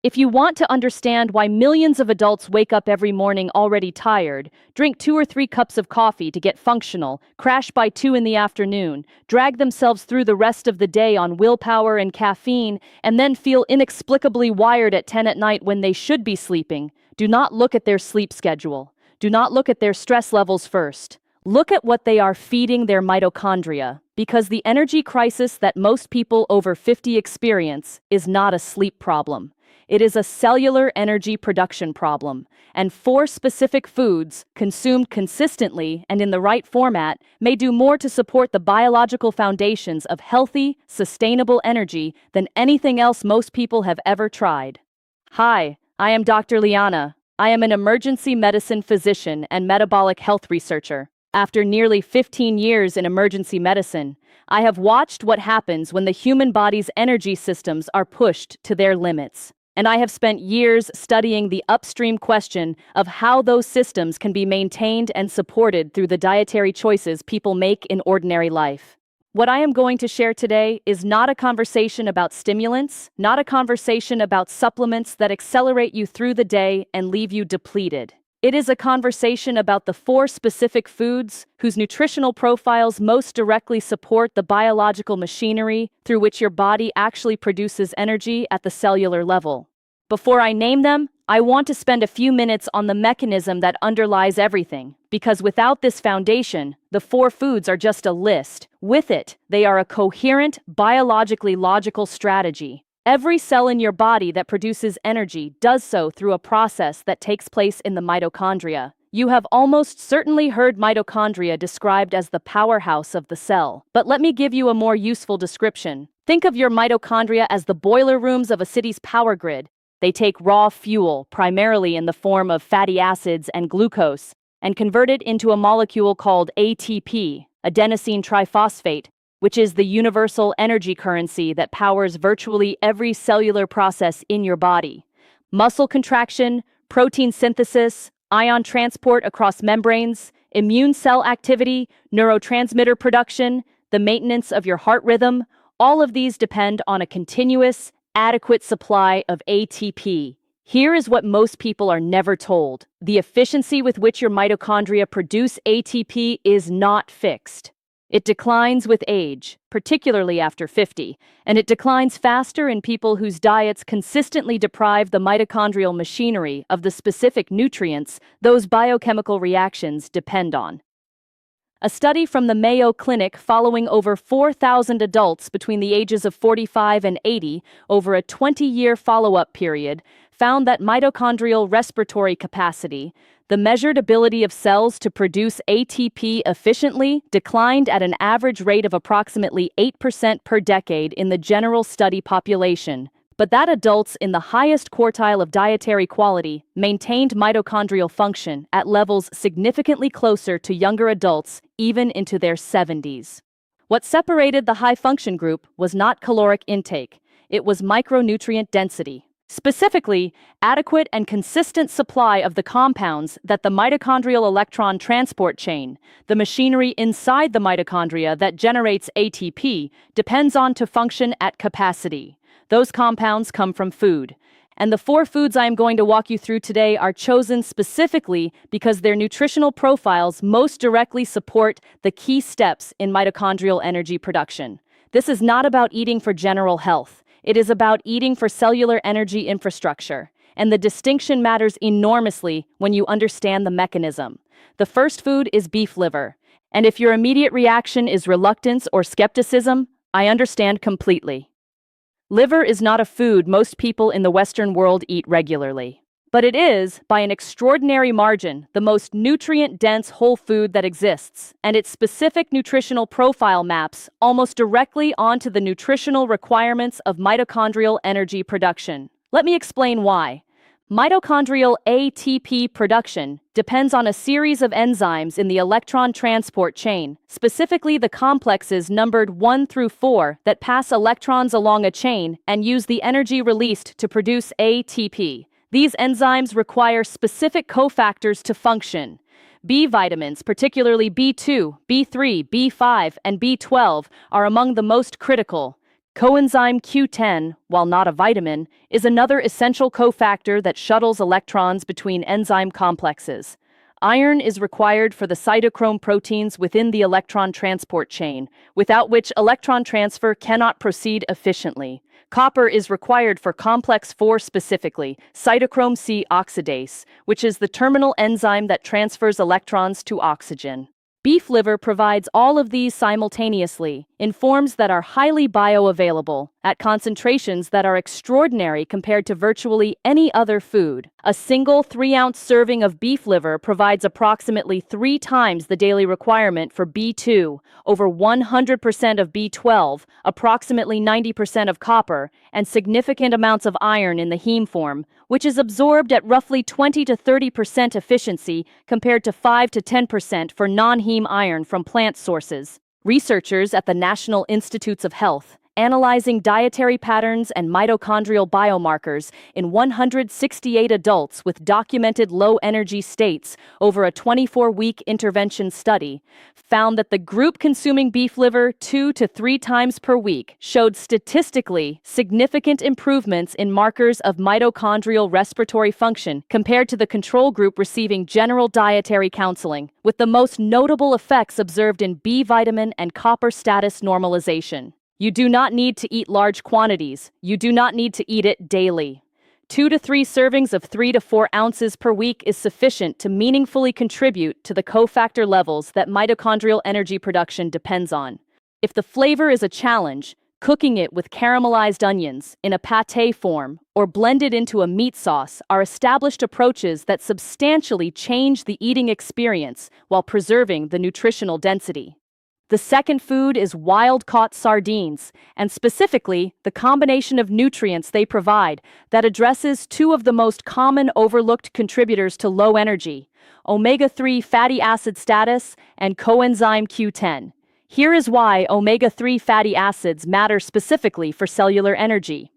If you want to understand why millions of adults wake up every morning already tired, drink 2 or 3 cups of coffee to get functional, crash by 2 in the afternoon, drag themselves through the rest of the day on willpower and caffeine, and then feel inexplicably wired at 10 at night when they should be sleeping, do not look at their sleep schedule. Do not look at their stress levels first. Look at what they are feeding their mitochondria, because the energy crisis that most people over 50 experience is not a sleep problem. It is a cellular energy production problem, and 4 specific foods, consumed consistently and in the right format, may do more to support the biological foundations of healthy, sustainable energy than anything else most people have ever tried. Hi, I am Dr. Liana. I am an emergency medicine physician and metabolic health researcher. After nearly 15 years in emergency medicine, I have watched what happens when the human body's energy systems are pushed to their limits. And I have spent years studying the upstream question of how those systems can be maintained and supported through the dietary choices people make in ordinary life. What I am going to share today is not a conversation about stimulants, not a conversation about supplements that accelerate you through the day and leave you depleted. It is a conversation about the 4 specific foods whose nutritional profiles most directly support the biological machinery through which your body actually produces energy at the cellular level. Before I name them, I want to spend a few minutes on the mechanism that underlies everything, because without this foundation, the 4 foods are just a list. With it, they are a coherent, biologically logical strategy. Every cell in your body that produces energy does so through a process that takes place in the mitochondria. You have almost certainly heard mitochondria described as the powerhouse of the cell. But let me give you a more useful description. Think of your mitochondria as the boiler rooms of a city's power grid. They take raw fuel, primarily in the form of fatty acids and glucose, and convert it into a molecule called ATP, adenosine triphosphate, which is the universal energy currency that powers virtually every cellular process in your body. Muscle contraction, protein synthesis, ion transport across membranes, immune cell activity, neurotransmitter production, the maintenance of your heart rhythm, all of these depend on a continuous, adequate supply of ATP. Here is what most people are never told. The efficiency with which your mitochondria produce ATP is not fixed. It declines with age, particularly after 50, and it declines faster in people whose diets consistently deprive the mitochondrial machinery of the specific nutrients those biochemical reactions depend on. A study from the Mayo Clinic following over 4,000 adults between the ages of 45 and 80 over a 20-year follow-up period found that mitochondrial respiratory capacity, the measured ability of cells to produce ATP efficiently, declined at an average rate of approximately 8% per decade in the general study population, but that adults in the highest quartile of dietary quality maintained mitochondrial function at levels significantly closer to younger adults, even into their 70s. What separated the high-function group was not caloric intake, it was micronutrient density. Specifically, adequate and consistent supply of the compounds that the mitochondrial electron transport chain, the machinery inside the mitochondria that generates ATP, depends on to function at capacity. Those compounds come from food. And the 4 foods I am going to walk you through today are chosen specifically because their nutritional profiles most directly support the key steps in mitochondrial energy production. This is not about eating for general health. It is about eating for cellular energy infrastructure, and the distinction matters enormously when you understand the mechanism. The first food is beef liver, and if your immediate reaction is reluctance or skepticism, I understand completely. Liver is not a food most people in the Western world eat regularly, but it is, by an extraordinary margin, the most nutrient-dense whole food that exists, and its specific nutritional profile maps almost directly onto the nutritional requirements of mitochondrial energy production. Let me explain why. Mitochondrial ATP production depends on a series of enzymes in the electron transport chain, specifically the complexes numbered 1 through 4 that pass electrons along a chain and use the energy released to produce ATP. These enzymes require specific cofactors to function. B vitamins, particularly B2, B3, B5, and B12, are among the most critical. Coenzyme Q10, while not a vitamin, is another essential cofactor that shuttles electrons between enzyme complexes. Iron is required for the cytochrome proteins within the electron transport chain, without which electron transfer cannot proceed efficiently. Copper is required for complex 4 specifically, cytochrome C oxidase, which is the terminal enzyme that transfers electrons to oxygen. Beef liver provides all of these simultaneously, in forms that are highly bioavailable, at concentrations that are extraordinary compared to virtually any other food. A single 3-ounce serving of beef liver provides approximately 3 times the daily requirement for B2, over 100% of B12, approximately 90% of copper, and significant amounts of iron in the heme form, which is absorbed at roughly 20 to 30% efficiency compared to 5 to 10% for non-heme iron from plant sources. Researchers at the National Institutes of Health, analyzing dietary patterns and mitochondrial biomarkers in 168 adults with documented low-energy states over a 24-week intervention study, found that the group consuming beef liver 2 to 3 times per week showed statistically significant improvements in markers of mitochondrial respiratory function compared to the control group receiving general dietary counseling, with the most notable effects observed in B vitamin and copper status normalization. You do not need to eat large quantities. You do not need to eat it daily. 2 to 3 servings of 3 to 4 ounces per week is sufficient to meaningfully contribute to the cofactor levels that mitochondrial energy production depends on. If the flavor is a challenge, cooking it with caramelized onions in a pâté form or blended into a meat sauce are established approaches that substantially change the eating experience while preserving the nutritional density. The second food is wild-caught sardines, and specifically the combination of nutrients they provide that addresses 2 of the most common overlooked contributors to low energy, omega-3 fatty acid status and coenzyme Q10. Here is why omega-3 fatty acids matter specifically for cellular energy.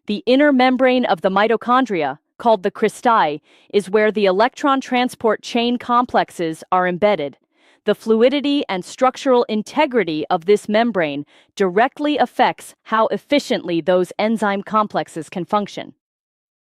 The inner membrane of the mitochondria, called the cristae, is where the electron transport chain complexes are embedded. The fluidity and structural integrity of this membrane directly affects how efficiently those enzyme complexes can function.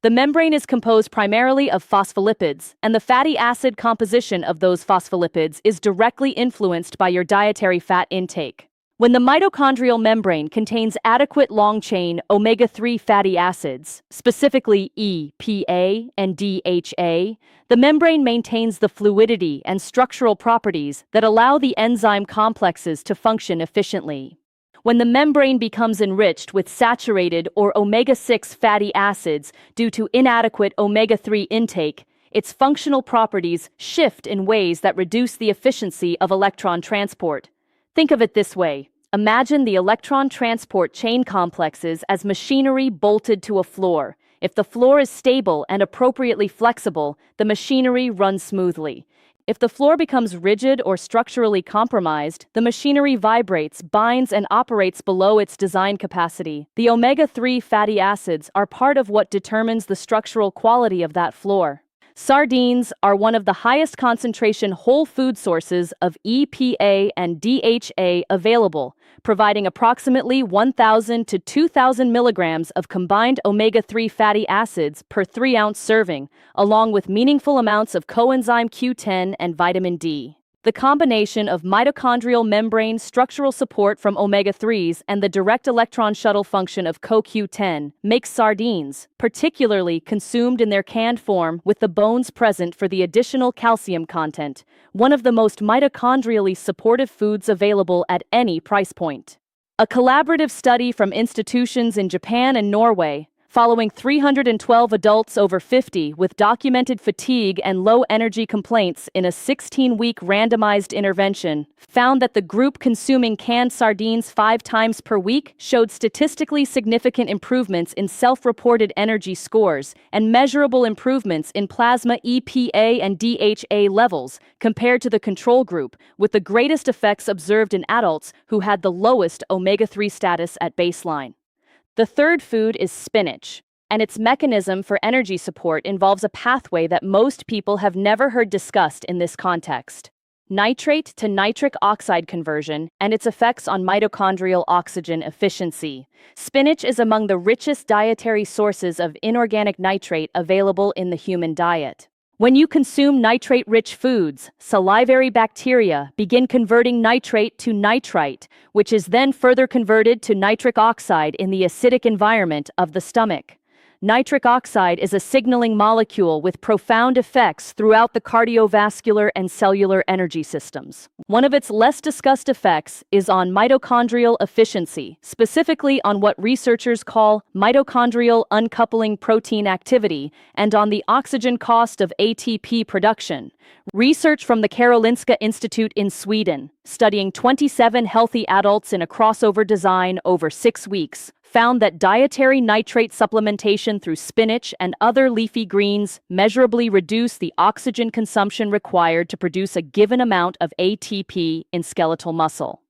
The membrane is composed primarily of phospholipids, and the fatty acid composition of those phospholipids is directly influenced by your dietary fat intake. When the mitochondrial membrane contains adequate long-chain omega-3 fatty acids, specifically EPA and DHA, the membrane maintains the fluidity and structural properties that allow the enzyme complexes to function efficiently. When the membrane becomes enriched with saturated or omega-6 fatty acids due to inadequate omega-3 intake, its functional properties shift in ways that reduce the efficiency of electron transport. Think of it this way. Imagine the electron transport chain complexes as machinery bolted to a floor. If the floor is stable and appropriately flexible, the machinery runs smoothly. If the floor becomes rigid or structurally compromised, the machinery vibrates, binds, and operates below its design capacity. The omega-3 fatty acids are part of what determines the structural quality of that floor. Sardines are one of the highest concentration whole food sources of EPA and DHA available, providing approximately 1,000 to 2,000 milligrams of combined omega-3 fatty acids per 3-ounce serving, along with meaningful amounts of coenzyme Q10 and vitamin D. The combination of mitochondrial membrane structural support from omega-3s and the direct electron shuttle function of CoQ10 makes sardines, particularly consumed in their canned form with the bones present for the additional calcium content, one of the most mitochondrially supportive foods available at any price point. A collaborative study from institutions in Japan and Norway, following 312 adults over 50 with documented fatigue and low energy complaints in a 16-week randomized intervention, found that the group consuming canned sardines 5 times per week showed statistically significant improvements in self-reported energy scores and measurable improvements in plasma EPA and DHA levels compared to the control group, with the greatest effects observed in adults who had the lowest omega-3 status at baseline. The third food is spinach, and its mechanism for energy support involves a pathway that most people have never heard discussed in this context. nitrate to nitric oxide conversion, and its effects on mitochondrial oxygen efficiency. Spinach is among the richest dietary sources of inorganic nitrate available in the human diet. When you consume nitrate-rich foods, salivary bacteria begin converting nitrate to nitrite, which is then further converted to nitric oxide in the acidic environment of the stomach. Nitric oxide is a signaling molecule with profound effects throughout the cardiovascular and cellular energy systems. One of its less discussed effects is on mitochondrial efficiency, specifically on what researchers call mitochondrial uncoupling protein activity and on the oxygen cost of ATP production. Research from the Karolinska Institute in Sweden, studying 27 healthy adults in a crossover design over 6 weeks, found that dietary nitrate supplementation through spinach and other leafy greens measurably reduced the oxygen consumption required to produce a given amount of ATP in skeletal muscle.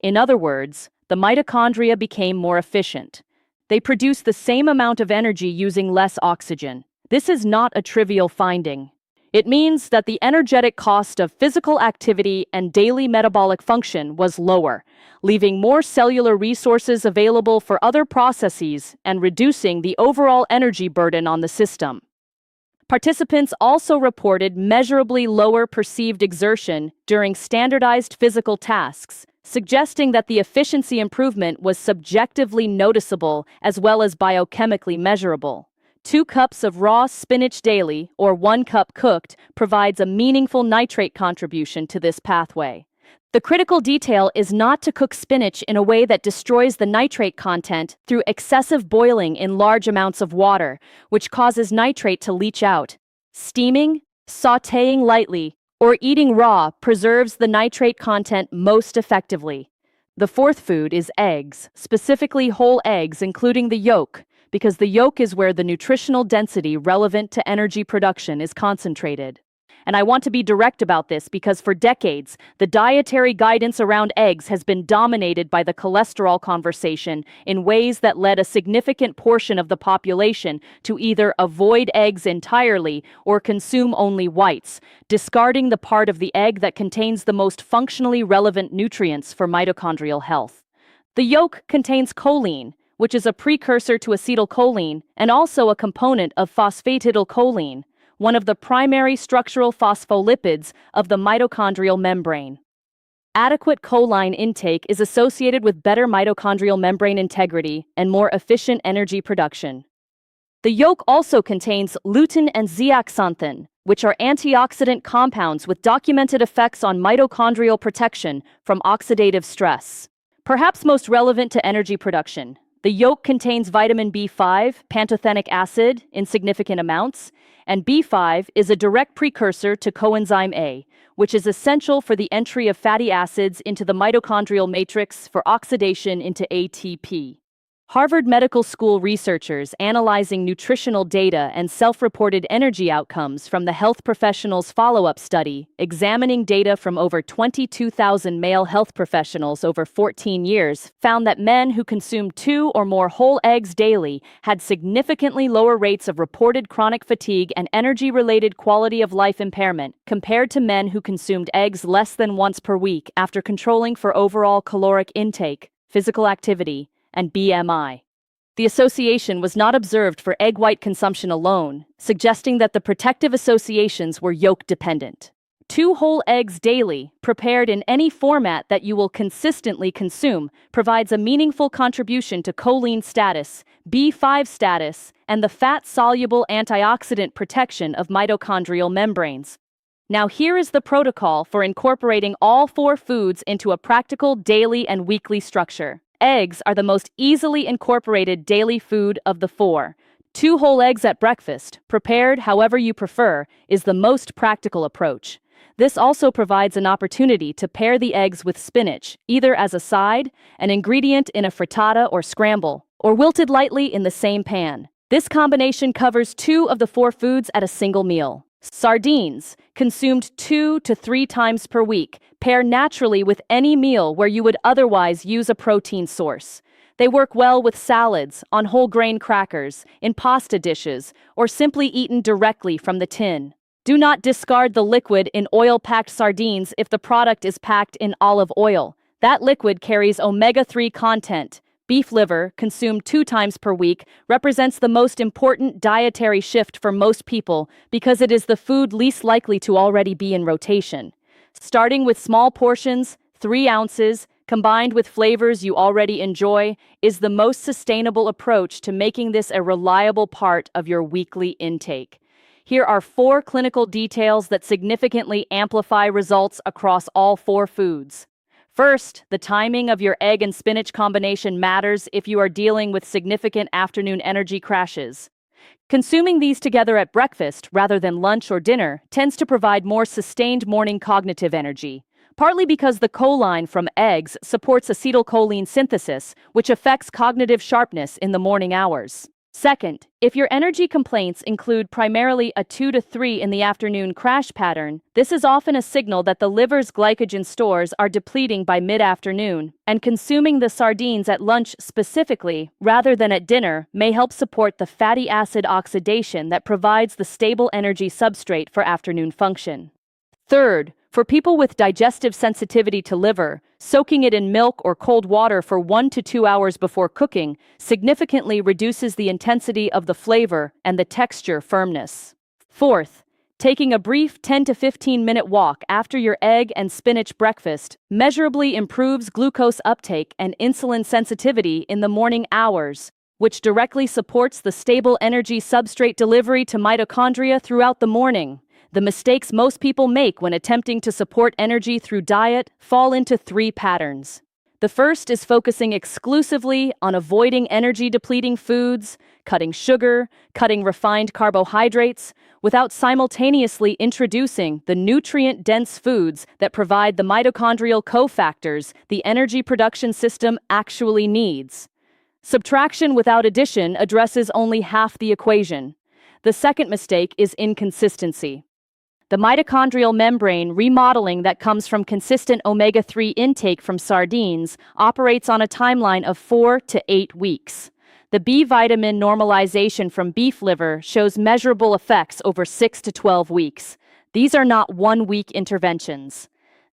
In other words, the mitochondria became more efficient. They produced the same amount of energy using less oxygen. This is not a trivial finding. It means that the energetic cost of physical activity and daily metabolic function was lower, leaving more cellular resources available for other processes and reducing the overall energy burden on the system. Participants also reported measurably lower perceived exertion during standardized physical tasks, suggesting that the efficiency improvement was subjectively noticeable as well as biochemically measurable. 2 cups of raw spinach daily, or 1 cup cooked, provides a meaningful nitrate contribution to this pathway. The critical detail is not to cook spinach in a way that destroys the nitrate content through excessive boiling in large amounts of water, which causes nitrate to leach out. Steaming, sautéing lightly, or eating raw preserves the nitrate content most effectively. The fourth food is eggs, specifically whole eggs including the yolk, because the yolk is where the nutritional density relevant to energy production is concentrated. And I want to be direct about this because for decades, the dietary guidance around eggs has been dominated by the cholesterol conversation in ways that led a significant portion of the population to either avoid eggs entirely or consume only whites, discarding the part of the egg that contains the most functionally relevant nutrients for mitochondrial health. The yolk contains choline, which is a precursor to acetylcholine and also a component of phosphatidylcholine, one of the primary structural phospholipids of the mitochondrial membrane. Adequate choline intake is associated with better mitochondrial membrane integrity and more efficient energy production. The yolk also contains lutein and zeaxanthin, which are antioxidant compounds with documented effects on mitochondrial protection from oxidative stress. Perhaps most relevant to energy production, the yolk contains vitamin B5, pantothenic acid, in significant amounts, and B5 is a direct precursor to coenzyme A, which is essential for the entry of fatty acids into the mitochondrial matrix for oxidation into ATP. Harvard Medical School researchers analyzing nutritional data and self-reported energy outcomes from the health professionals follow-up study, examining data from over 22,000 male health professionals over 14 years, found that men who consumed 2 or more whole eggs daily had significantly lower rates of reported chronic fatigue and energy-related quality of life impairment compared to men who consumed eggs less than once per week after controlling for overall caloric intake, physical activity, and BMI. The association was not observed for egg white consumption alone, suggesting that the protective associations were yolk-dependent. 2 whole eggs daily, prepared in any format that you will consistently consume, provides a meaningful contribution to choline status, B5 status, and the fat-soluble antioxidant protection of mitochondrial membranes. Now here is the protocol for incorporating all 4 foods into a practical daily and weekly structure. Eggs are the most easily incorporated daily food of the 4. 2 whole eggs at breakfast, prepared however you prefer, is the most practical approach. This also provides an opportunity to pair the eggs with spinach, either as a side, an ingredient in a frittata or scramble, or wilted lightly in the same pan. This combination covers 2 of the 4 foods at a single meal. Sardines, consumed 2 to 3 times per week, pair naturally with any meal where you would otherwise use a protein source. They work well with salads, on whole grain crackers, in pasta dishes, or simply eaten directly from the tin. Do not discard the liquid in oil-packed sardines if the product is packed in olive oil. That liquid carries omega-3 content. Beef liver, consumed 2 times per week, represents the most important dietary shift for most people because it is the food least likely to already be in rotation. Starting with small portions, 3 ounces, combined with flavors you already enjoy, is the most sustainable approach to making this a reliable part of your weekly intake. Here are 4 clinical details that significantly amplify results across all 4 foods. First, the timing of your egg and spinach combination matters if you are dealing with significant afternoon energy crashes. Consuming these together at breakfast rather than lunch or dinner tends to provide more sustained morning cognitive energy, partly because the choline from eggs supports acetylcholine synthesis, which affects cognitive sharpness in the morning hours. Second, if your energy complaints include primarily a 2 to 3 in the afternoon crash pattern, this is often a signal that the liver's glycogen stores are depleting by mid-afternoon, and consuming the sardines at lunch specifically, rather than at dinner, may help support the fatty acid oxidation that provides the stable energy substrate for afternoon function. Third, for people with digestive sensitivity to liver, soaking it in milk or cold water for 1 to 2 hours before cooking significantly reduces the intensity of the flavor and the texture firmness. Fourth, taking a brief 10 to 15-minute walk after your egg and spinach breakfast measurably improves glucose uptake and insulin sensitivity in the morning hours, which directly supports the stable energy substrate delivery to mitochondria throughout the morning. The mistakes most people make when attempting to support energy through diet fall into 3 patterns. The first is focusing exclusively on avoiding energy-depleting foods, cutting sugar, cutting refined carbohydrates, without simultaneously introducing the nutrient-dense foods that provide the mitochondrial cofactors the energy production system actually needs. Subtraction without addition addresses only half the equation. The second mistake is inconsistency. The mitochondrial membrane remodeling that comes from consistent omega-3 intake from sardines operates on a timeline of 4 to 8 weeks. The B vitamin normalization from beef liver shows measurable effects over 6 to 12 weeks. These are not one-week interventions.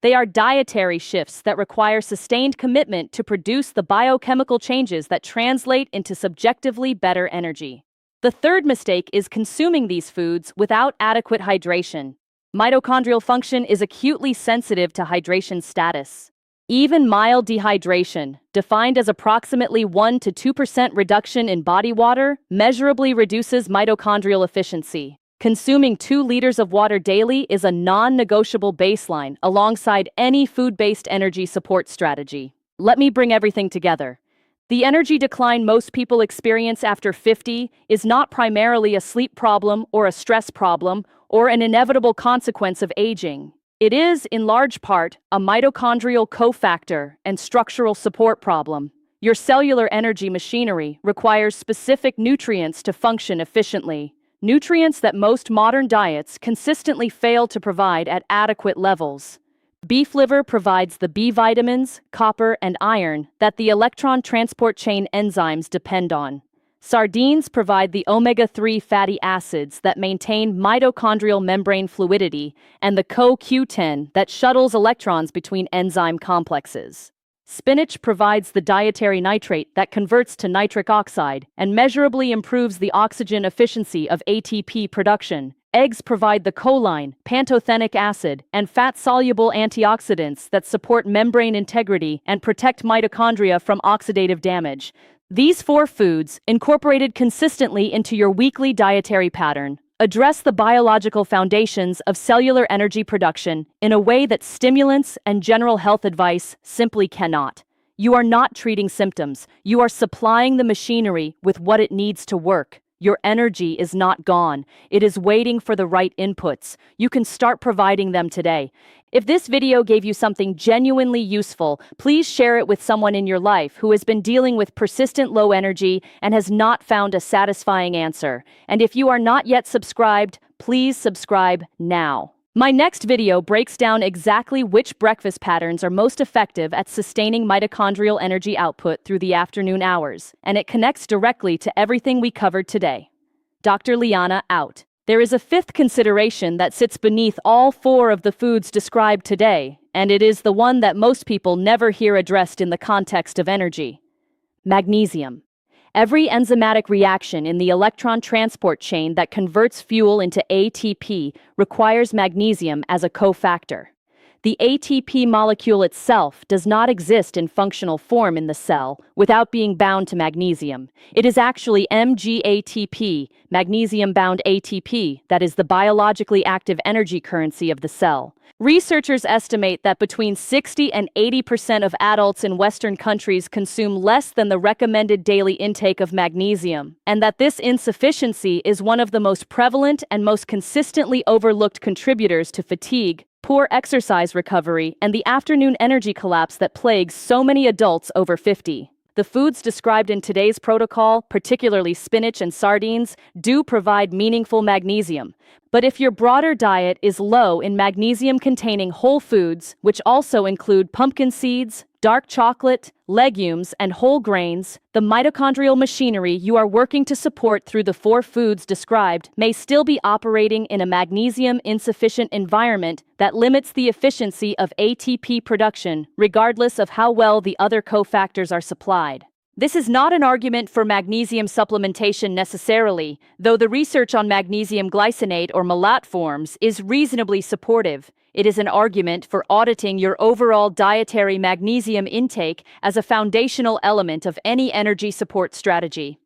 They are dietary shifts that require sustained commitment to produce the biochemical changes that translate into subjectively better energy. The third mistake is consuming these foods without adequate hydration. Mitochondrial function is acutely sensitive to hydration status. Even mild dehydration, defined as approximately 1 to 2% reduction in body water, measurably reduces mitochondrial efficiency. Consuming 2 liters of water daily is a non-negotiable baseline alongside any food-based energy support strategy. Let me bring everything together. The energy decline most people experience after 50 is not primarily a sleep problem or a stress problem or an inevitable consequence of aging. It is, in large part, a mitochondrial cofactor and structural support problem. Your cellular energy machinery requires specific nutrients to function efficiently, nutrients that most modern diets consistently fail to provide at adequate levels. Beef liver provides the B vitamins, copper, and iron that the electron transport chain enzymes depend on. Sardines provide the omega-3 fatty acids that maintain mitochondrial membrane fluidity and the CoQ10 that shuttles electrons between enzyme complexes. Spinach provides the dietary nitrate that converts to nitric oxide and measurably improves the oxygen efficiency of ATP production. Eggs provide the choline, pantothenic acid, and fat-soluble antioxidants that support membrane integrity and protect mitochondria from oxidative damage. These 4 foods, incorporated consistently into your weekly dietary pattern, address the biological foundations of cellular energy production in a way that stimulants and general health advice simply cannot. You are not treating symptoms. You are supplying the machinery with what it needs to work. Your energy is not gone. It is waiting for the right inputs. You can start providing them today. If this video gave you something genuinely useful, please share it with someone in your life who has been dealing with persistent low energy and has not found a satisfying answer. And if you are not yet subscribed, please subscribe now. My next video breaks down exactly which breakfast patterns are most effective at sustaining mitochondrial energy output through the afternoon hours, and it connects directly to everything we covered today. Dr. Liana out. There is a fifth consideration that sits beneath all four of the foods described today, and it is the one that most people never hear addressed in the context of energy: magnesium. Every enzymatic reaction in the electron transport chain that converts fuel into ATP requires magnesium as a cofactor. The ATP molecule itself does not exist in functional form in the cell without being bound to magnesium. It is actually MgATP, magnesium-bound ATP, that is the biologically active energy currency of the cell. Researchers estimate that between 60 and 80% of adults in Western countries consume less than the recommended daily intake of magnesium, and that this insufficiency is one of the most prevalent and most consistently overlooked contributors to fatigue, poor exercise recovery, and the afternoon energy collapse that plagues so many adults over 50. The foods described in today's protocol, particularly spinach and sardines, do provide meaningful magnesium. But if your broader diet is low in magnesium-containing whole foods, which also include pumpkin seeds, dark chocolate, legumes, and whole grains, the mitochondrial machinery you are working to support through the four foods described may still be operating in a magnesium-insufficient environment that limits the efficiency of ATP production, regardless of how well the other cofactors are supplied. This is not an argument for magnesium supplementation necessarily, though the research on magnesium glycinate or malat forms is reasonably supportive. It is an argument for auditing your overall dietary magnesium intake as a foundational element of any energy support strategy.